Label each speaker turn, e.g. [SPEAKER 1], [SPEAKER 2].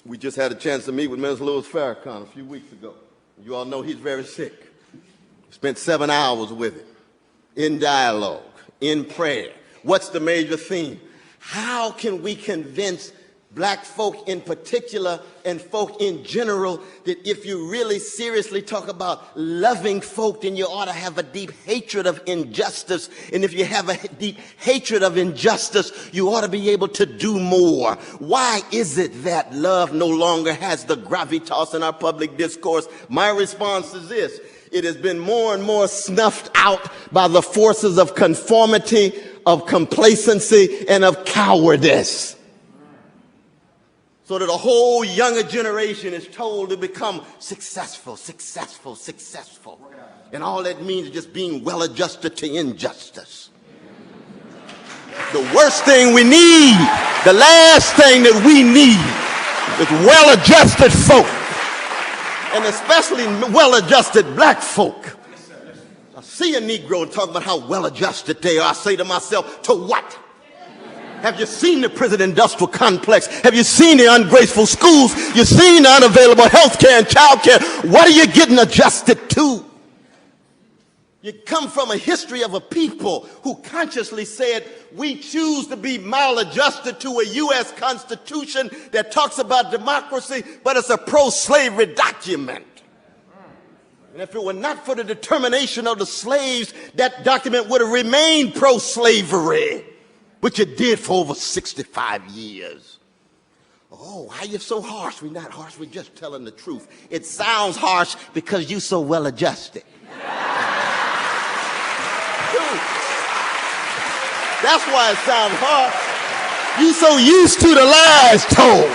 [SPEAKER 1] We just had a chance to meet with Minister Louis Farrakhan a few weeks ago. You all know he's very sick. Spent 7 hours with him, in dialogue, in prayer. What's the major theme? How can we convince black folk in particular and folk in general that if you really seriously talk about loving folk, then you ought to have a deep hatred of injustice. And if you have a deep hatred of injustice, you ought to be able to do more. Why is it that love no longer has the gravitas in our public discourse? My response is this: it has been more and more snuffed out by the forces of conformity, of complacency, and of cowardice. So that a whole younger generation is told to become successful. And all that means is just being well-adjusted to injustice. The worst thing we need, the last thing that we need, is well-adjusted folk. And especially well-adjusted black folk. I see a Negro and talk about how well-adjusted they are. I say to myself, to what? Have you seen the prison industrial complex? Have you seen the ungraceful schools? You've seen the unavailable health care and child care. What are you getting adjusted to? You come from a history of a people who consciously said, we choose to be maladjusted to a U.S. Constitution that talks about democracy, but it's a pro-slavery document. And if it were not for the determination of the slaves, that document would have remained pro-slavery, which it did for over 65 years. Oh, why are you so harsh? We're not harsh, we're just telling the truth. It sounds harsh because you're so well adjusted. That's why it sounds harsh. You're so used to the lies told.